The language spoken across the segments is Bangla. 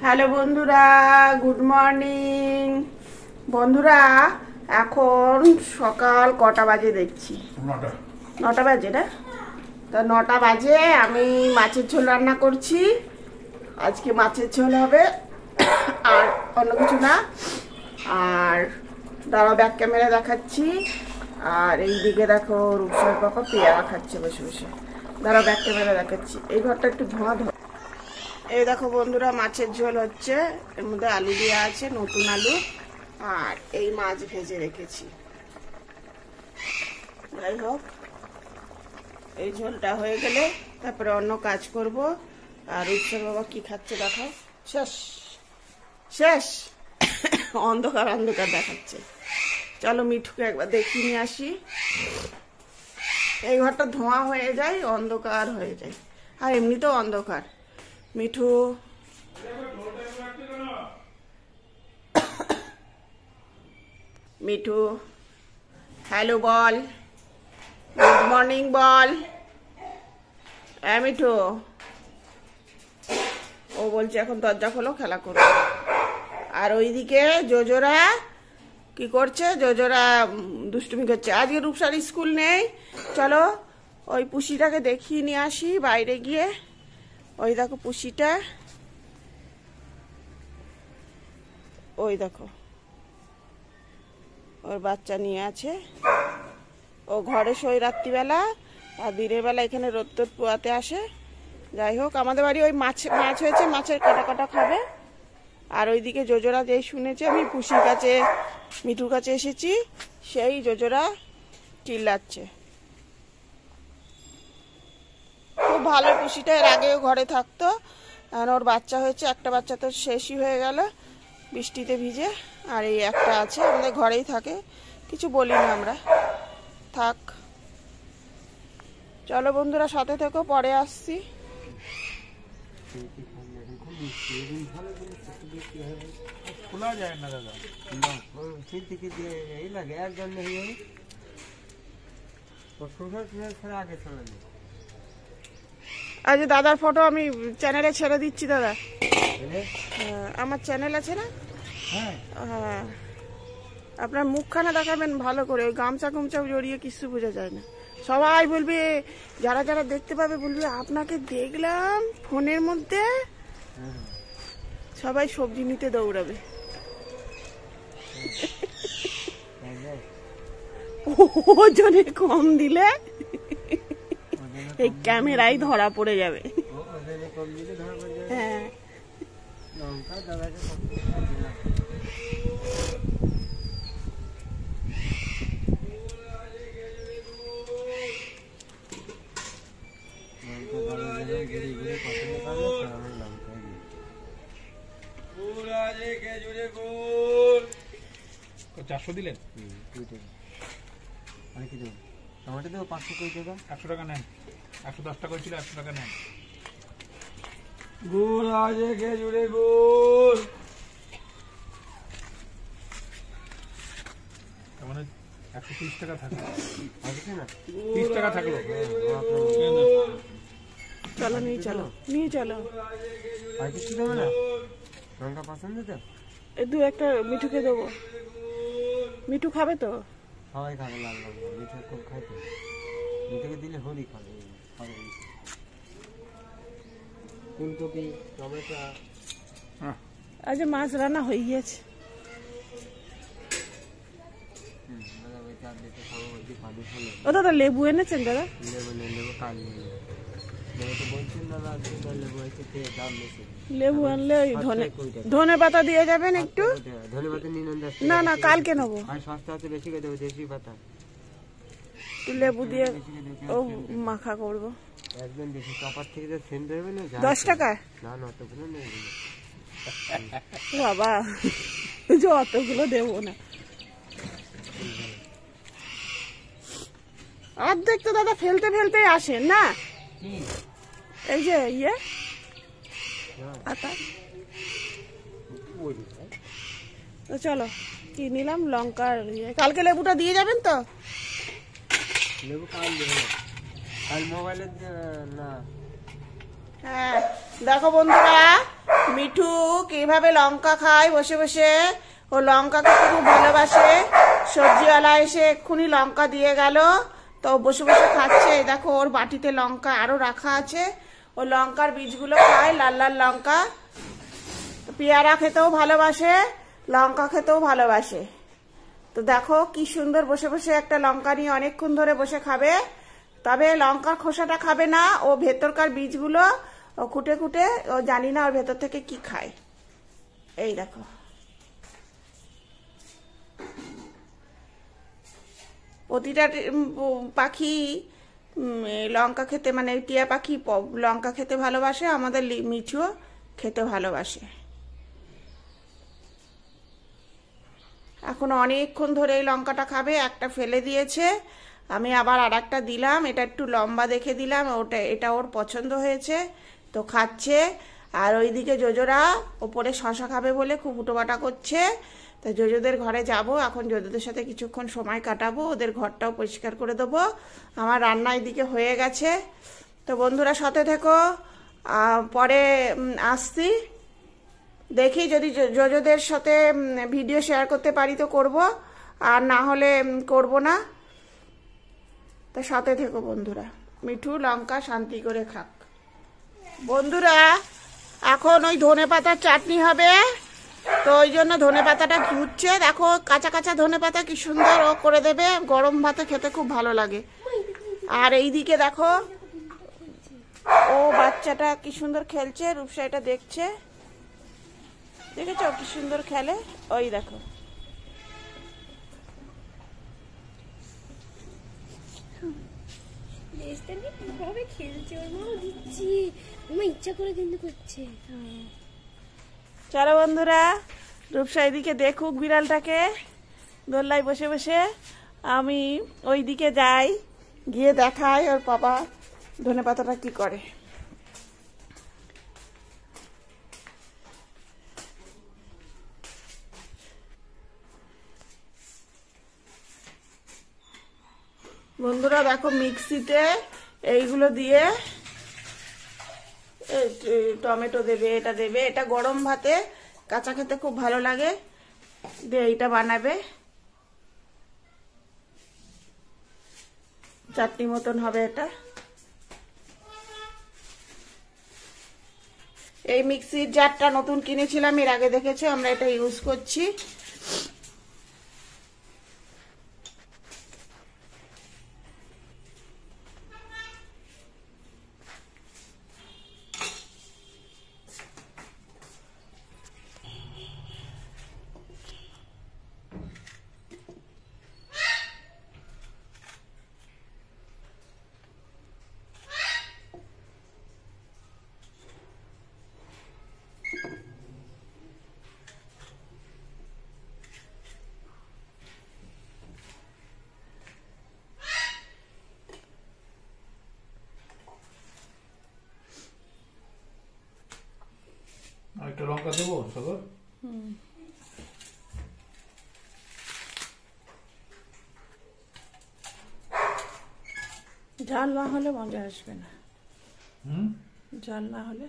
হ্যালো বন্ধুরা, গুড মর্নিং বন্ধুরা। এখন সকাল কটা বাজে দেখছি? 9টা বাজে না? তো 9টা বাজে। আমি মাছের ঝোল রান্না করছি। আজকে মাছের ঝোল হবে, আর অন্য কিছু না। আর দাঁড়াও, ব্যাক ক্যামেরা দেখাচ্ছি। আর এই দিকে দেখো, রূপসার পাপা পেয়ারা খাচ্ছে বসে বসে। দাঁড়াও, ব্যাক ক্যামেরা দেখাচ্ছি। এই ঘরটা একটু ধোঁয়া ধোঁয়া। এই দেখো বন্ধুরা, মাছের ঝোল হচ্ছে। এর মধ্যে আলু দেওয়া আছে, নতুন আলু। আর এই মাছ ভেজে রেখেছি। যাই হোক, এই ঝোলটা হয়ে গেলে তারপরে অন্য কাজ করব। আর রূপসার বাবা কি খাচ্ছে দেখাও। শেষ শেষ অন্ধকার অন্ধকার দেখাচ্ছে। চলো মিঠুকে একবার দেখিয়ে নিয়ে আসি। এই ঘরটা ধোঁয়া হয়ে যায়, অন্ধকার হয়ে যায়। আর এমনিতেও অন্ধকার। মিঠু, মিঠু হ্যালো বল, গুড মর্নিং বল। মিঠু, ও বলছে এখন দরজা খোলো, খেলা করো। আর ওইদিকে জোজোরা কি করছে? জোজোরা দুষ্টুমি করছে। আজকে রূপসার স্কুল নেই। চলো ওই পুষিটাকে দেখিয়ে নিয়ে আসি বাইরে গিয়ে। ওই দেখো পুষিটা, ওই দেখো ওর বাচ্চা নিয়ে আছে। ও ঘরে শোয় রাত্রিবেলা, আর দিনের বেলা এখানে রোদ টোদ পোয়াতে আসে। যাই হোক, আমাদের বাড়ি ওই মাছ হয়েছে, মাছের কাটা কাটা খাবে। আর ওইদিকে জোজোরা যেই শুনেছে আমি পুষির কাছে, মিঠুর কাছে এসেছি, সেই জোজোরা চিল্লাচ্ছে। খুব ভালো পুষিটা, এর আগেও ঘরে থাকতো। আর ওর বাচ্চা হয়েছে, একটা বাচ্চা তো শেষই হয়ে গেল বৃষ্টিতে ভিজে। আর এই একটা আছে, আমাদের ঘরেই থাকে, কিছু বলি না আমরা, থাক। চলো বন্ধুরা, সাথে থেকো, পরে আসছি। খোলা যায় না দাদা, এই লাগে একজন আগে চলে যায়। আজ দাদার ফটো আমি চ্যানেলে ছেড়ে দিচ্ছি দাদা। আমার চ্যানেল আছে না? হ্যাঁ, আপনার মুখখানা দেখাবেন ভালো করে। ওই গামছা গুমছা জড়িয়ে কিছু বোঝা যায় না। সবাই বলবে, যারা যারা দেখতে পাবে বলবে আপনাকে দেখলাম ফোনের মধ্যে। সবাই সবজি নিতে দৌড়াবে। ওজনে কম দিলে এই ক্যামেরায় ধরা পড়ে যাবে। হ্যাঁ, চারশো দিলেন? টমেটো দেবো 500 টাকা। 100 টাকা নেন, 110 টাকা ছিল, 100 টাকা নেন। গুড় আছে খেজুরে গুড়। মানে 130 টাকা থাকলো, 30 টাকা থাকলো। চলো নিয়ে চলো, নিয়ে চলো। আর কিছু দেবে না? লঙ্কা পছন্দ তো? এই দু একটা মিঠুকে দেবো। মিঠু খাবে তো? সবাই খাবে লাল লঙ্কা, মিঠু খুব খায় তো। মিঠুকে দিলে হলি খাবে। ফুলকপি, টমেটো। আজ মাছ রান্না হয়ে গিয়েছে। ও দাদা লেবু এনেছেন দাদা? লেবু কাল লেবু আনলে ওই ধনে পাতা দিয়ে যাবেন একটু। ধনে পাতা না না, কালকে নেবো। সস্তা হচ্ছে, বেশি করে দেবো দেশি পাতা। একটু লেবু দিয়ে ও মাখা করবো। একদম বেশি চপার থেকে যে সেন্ট দেবে না, 10 টাকা? না না, অতগুলো নেই বাবা, অতগুলো দেবো না। অর্ধেক তো দাদা ফেলতে ফেলতে আসেন না। এই যে ইয়ে আটা। তো চলো, কি নিলাম? লঙ্কার ইয়ে। কালকে লেবুটা দিয়ে যাবেন তো? লেবু কাল দেবে, কাল মোবাইলে না। হ্যাঁ দেখো বন্ধুরা, মিঠু কিভাবে লঙ্কা খায় বসে বসে, ও লঙ্কা খেতে খুব ভালোবাসে। সবজিওয়ালা এসে এক্ষুনি লঙ্কা দিয়ে গেল, তো বসে বসে খাচ্ছে। দেখো ওর বাটিতে লঙ্কা আরো রাখা আছে, ও লঙ্কার বীজগুলো খায়, লাল লাল লঙ্কা। পেয়ারা খেতেও ভালোবাসে, লঙ্কা খেতেও ভালোবাসে। তো দেখো কি সুন্দর বসে বসে একটা লঙ্কা নিয়ে অনেকক্ষণ ধরে বসে খাবে। তবে লঙ্কার খোসাটা খাবে না, ও ভেতরকার বীজগুলো ও খুঁটে খুঁটে, ও জানি না ওর ভেতর থেকে কি খায়। এই দেখো প্রতিটা পাখি লঙ্কা খেতে, মানে টিয়া পাখি লঙ্কা খেতে ভালোবাসে, আমাদের মিঠুও খেতে ভালোবাসে। এখন অনেকক্ষণ ধরে এই লঙ্কাটা খাবে, একটা ফেলে দিয়েছে, আমি আবার আর একটা দিলাম, এটা একটু লম্বা দেখে দিলাম, এটা ওর পছন্দ হয়েছে তো খাচ্ছে। আর ওইদিকে জোজোরা ওপরে শশা খাবে বলে খুব হুটোবাটা করছে। তো জোজোদের ঘরে যাব, এখন জোজোদের সাথে কিছুক্ষণ সময় কাটাবো, ওদের ঘরটাও পরিষ্কার করে দেবো। আমার রান্না এদিকে হয়ে গেছে। তো বন্ধুরা সাথে থেকো, পরে আসছি, দেখি যদি জোজোদের সাথে ভিডিও শেয়ার করতে পারি তো করব, আর না হলে করব না। তো সাথে থেকো বন্ধুরা, মিঠু লঙ্কা শান্তি করে খাক। বন্ধুরা এখন ওই ধনে পাতার চাটনি হবে, তো ওই জন্য ধনে পাতাটা ধুচ্ছে। দেখো কাঁচা কাঁচা ধনে পাতা কি সুন্দর ও করে দেবে, গরম ভাতে খেতে খুব ভালো লাগে। আর এইদিকে দেখো ও বাচ্চাটা কি সুন্দর খেলছে, রূপসা এটা দেখছে, দেখেছো কি সুন্দর খেলে, ওই দেখো। চলো বন্ধুরা, রূপসা এদিকে দেখুক বিড়ালটাকে দোল্লায় বসে বসে, আমি ওইদিকে যাই, গিয়ে দেখাই ওর বাবা ধনে পাতাটা কি করে। বন্ধুরা দেখো মিক্সিতে এইগুলো দিয়ে টমেটো দেবে, এটা দেবে, এটা গরম ভাতে কাঁচা খেতে খুব ভালো লাগে, দিয়ে এইটা বানাবে, চাটনি মতন হবে এটা। এই মিক্সির জারটা নতুন কিনেছিলাম, এর আগে দেখেছো আমরা এটা ইউজ করছি। একটা লঙ্কা দেবো সাগর। ঝাল না হলে মজা আসবে না, ঝাল না হলে।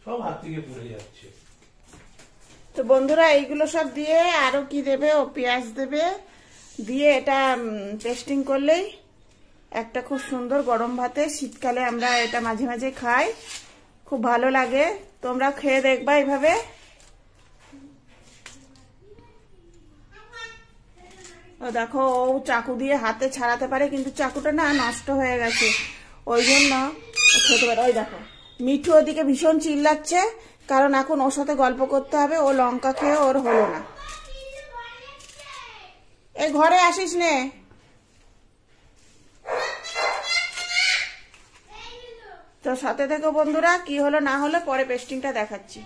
সব হাত থেকে পড়ে যাচ্ছে। তো বন্ধুরা এইগুলো সব দিয়ে আরো কি দেবে, ও পেঁয়াজ দেবে, দিয়ে এটা পেস্টিং করলেই একটা খুব সুন্দর গরম ভাতে, শীতকালে আমরা এটা মাঝে মাঝে খাই, খুব ভালো লাগে। তোমরা খেয়ে দেখবা এইভাবে। ও দেখো ও চাকু দিয়ে হাতে ছাড়াতে পারে, কিন্তু চাকুটা না নষ্ট হয়ে গেছে, ওই জন্য খেতে পারে। ওই দেখো মিঠু ওদিকে ভীষণ চিল্লাচ্ছে, কারণ এখন ওর সাথে গল্প করতে হবে, ও লঙ্কা খেয়ে ওর হলো না। এই ঘরে আসিস নে। তো সাথে থেকো বন্ধুরা, কি হলো না হলো পরে পেস্টিংটা দেখাচ্ছি।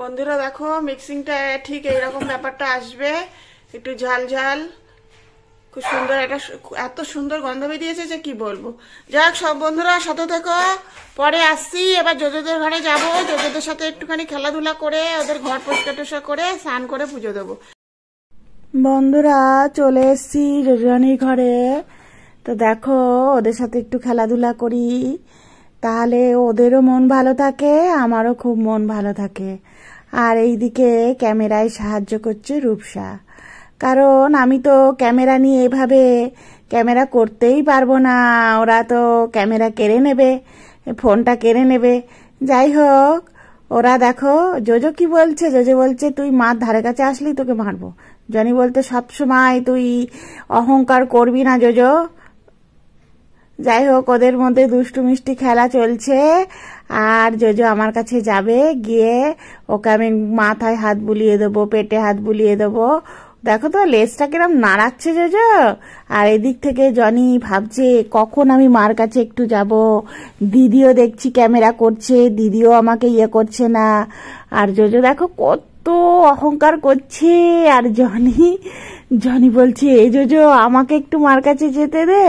বন্ধুরা দেখো মিক্সিংটা ঠিক এইরকম ব্যাপারটা আসবে, একটু ঝাল ঝাল, খুব সুন্দর একটা, এত সুন্দর গন্ধ বেরিয়েছে যে কি বলবো। যাক সব বন্ধুরা সাথে থেকো, পরে আসছি। এবার জোজোদের ঘরে যাবো, জোজোদের সাথে একটুখানি খেলাধুলা করে ওদের ঘর পরিষ্কার টরিষ্কার করে স্নান করে পুজো দেবো। বন্ধুরা চলে এসছি জোজোরানির ঘরে। তো দেখো ওদের সাথে একটু খেলাধুলা করি, তাহলে ওদেরও মন ভালো থাকে, আমারও খুব মন ভালো থাকে। আর এইদিকে ক্যামেরায় সাহায্য করছে রূপসা, কারণ আমি তো ক্যামেরা নিয়ে এভাবে ক্যামেরা করতেই পারবো না, ওরা তো ক্যামেরা কেড়ে নেবে, ফোনটা কেড়ে নেবে। যাই হোক ওরা দেখো, জোজো কি বলছে, জোজো বলছে তুই মার ধারে কাছে আসলি তোকে মারবো। জনি বলতে সবসময় তুই অহংকার করবি না জোজো। যাই হোক ওদের মধ্যে দুষ্টু মিষ্টি খেলা চলছে, আর জোজো আমার কাছে যাবে, গিয়ে ওকে আমি মাথায় হাত বুলিয়ে দেবো, পেটে হাত বুলিয়ে দেবো। দেখো তো লেজটা কিরম নাড়াচ্ছে জোজো। আর এদিক থেকে জনি ভাবছে কখন আমি মার কাছে একটু যাব, দিদিও দেখছি ক্যামেরা করছে, দিদিও আমাকে ইয়ে করছে না। আর জোজো দেখো কত অহংকার করছে। আর জনি বলছে এই জোজো আমাকে একটু মার কাছে যেতে দে,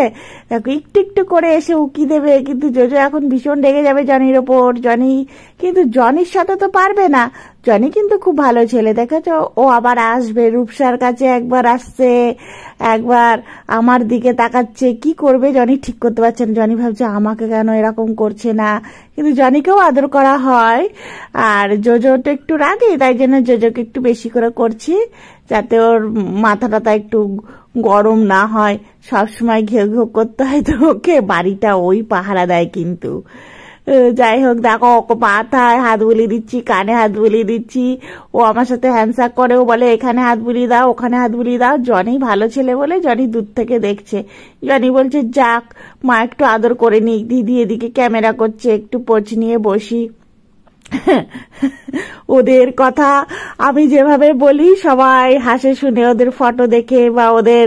দেখো একটু একটু করে এসে উকি দেবে, কিন্তু জোজো এখন ভীষণ রেগে যাবে জনির ওপর। জনি কিন্তু জনির সাথে তো পারবে না, জনি কিন্তু খুব ভালো ছেলে, দেখেছো ও আবার আসবে রূপসার কাছে, একবার আসছে একবার আমার দিকে তাকাচ্ছে। কি করবে জনি ঠিক করতে পারছে না, জনি ভাবছে আমাকে কেন এরকম করছে না, কিন্তু জনিকেও আদর করা হয়। আর জোজোটা একটু রাগে, তাই জন্য জোজোকে একটু বেশি করে করছি, যাতে ওর মাথাটা একটু গরম না হয়। সবসময় ঘেউ ঘেউ করতে হয় তো ওকে, বাড়িটা ওই পাহারা দেয় কিন্তু। যাই হোক দেখো ওকে মাথায় হাত বুলিয়ে দিচ্ছি, কানে হাত বুলিয়ে দিচ্ছি, ও আমার সাথে হ্যান্ডশেক করে, ও বলে এখানে হাত বুলিয়ে দাও ওখানে হাত বুলিয়ে দাও। জনি ভালো ছেলে বলে জনি দূর থেকে দেখছে। জনি বলছে যাক মা একটু আদর করে নিক, দিদি এদিকে ক্যামেরা করছে, একটু পোজ নিয়ে বসি। ওদের কথা আমি যেভাবে বলি সবাই হাসে শুনে, ওদের ফটো দেখে বা ওদের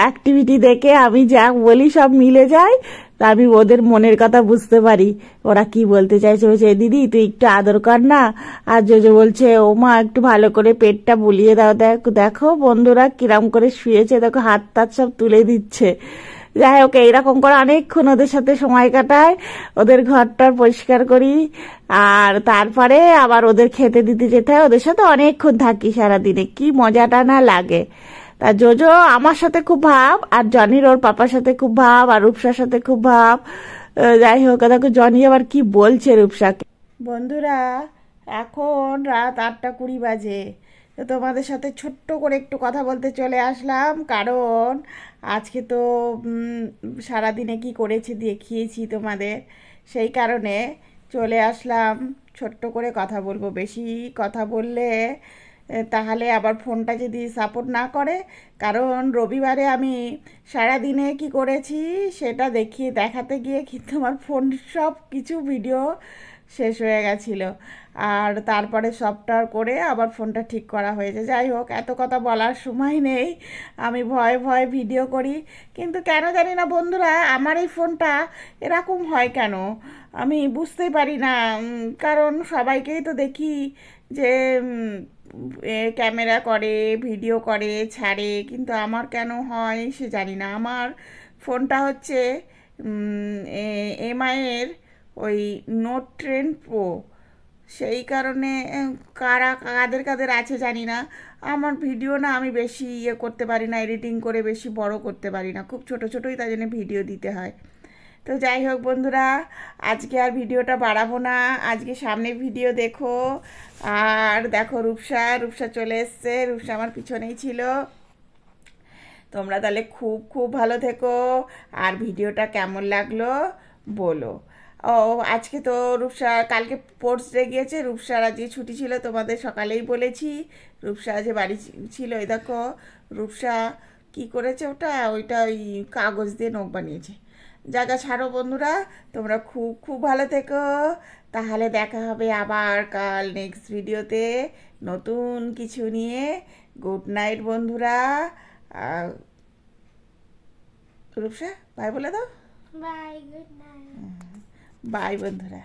অ্যাক্টিভিটি দেখে আমি যা বলি সব মিলে যায়। তা আমি ওদের মনের কথা বুঝতে পারি, ওরা কি বলতে চাইছে। বলছে দিদি তুই একটু আদর কর না, আর জোজো বলছে ও মা একটু ভালো করে পেটটা বুলিয়ে দাও। দেখো বন্ধুরা কিরম করে শুয়েছে, দেখো হাত টাত সব তুলে দিচ্ছে। যাই হোক এইরকম করে অনেকক্ষণ ওদের সাথে সময় কাটায়, ওদের ঘরটার পরিষ্কার করি, আর তারপরে আবার ওদের খেতে দিতে যেতে হয়। ওদের সাথে অনেকক্ষণ থাকি সারাদিনে, কি মজাটা না লাগে। তা জোজো আমার সাথে খুব ভাব, আর জনির ওর পাপার সাথে খুব ভাব, আর রূপসার সাথে খুব ভাব। যাই হোক দেখো জনি আবার কি বলছে রূপসাকে। বন্ধুরা এখন রাত 8:20 বাজে, তো তোমাদের সাথে ছোট্ট করে একটু কথা বলতে চলে আসলাম, কারণ আজকে তো সারাদিনে কি করেছি দেখিয়েছি তোমাদের, সেই কারণে চলে আসলাম। ছোট্ট করে কথা বলবো, বেশি কথা বললে তাহলে আবার ফোনটা যদি সাপোর্ট না করে, কারণ রবিবারে আমি সারাদিনে কি করেছি সেটা দেখাতে গিয়ে কিন্তু আমার ফোন সব কিছু ভিডিও শেষ হয়ে গেছিলো, আর তারপরে সফটওয়্যার করে আবার ফোনটা ঠিক করা হয়েছে। যাই হোক এত কথা বলার সময় নেই, আমি ভয়ে ভয়ে ভিডিও করি, কিন্তু কেন জানি না বন্ধুরা আমার এই ফোনটা এরকম হয় কেন আমি বুঝতেই পারি না। কারণ সবাইকেই তো দেখি যে ক্যামেরা করে, ভিডিও করে, ছাড়ে, কিন্তু আমার কেন হয় সে জানি না। আমার ফোনটা হচ্ছে এমআইয়ের ওই নোট 10 প্রো, সেই কারণে কাদের কাদের আছে জানি না। আমার ভিডিও না আমি বেশি ইয়ে করতে পারি না, এডিটিং করে বেশি বড় করতে পারি না, খুব ছোট ছোটোই তাই জন্য ভিডিও দিতে হয়। তো যাই হোক বন্ধুরা আজকে আর ভিডিওটা বাড়াবো না, আজকে সামনে ভিডিও দেখো। আর দেখো রূপসা চলে এসছে, রূপসা আমার পিছনেই ছিল। তোমরা তাহলে খুব খুব ভালো থেকো, আর ভিডিওটা কেমন লাগলো বলো। ও আজকে তো রূপসা কালকে স্পোর্টস ডে গিয়েছে, রূপসার আজকে ছুটি ছিল, তোমাদের সকালেই বলেছি। রূপসা আজ বাড়ি ছিল। এই দেখো রূপসা কি করেছে, ওইটা ওই কাগজ দিয়ে নখ বানিয়েছে। জায়গা ছাড়ো বন্ধুরা, তোমরা খুব খুব ভালো থেকো, তাহলে দেখা হবে আবার কাল নেক্সট ভিডিওতে নতুন কিছু নিয়ে। গুড নাইট বন্ধুরা। রূপসা বাই বলে দাও। By, good night. বাই বন্ধুরা।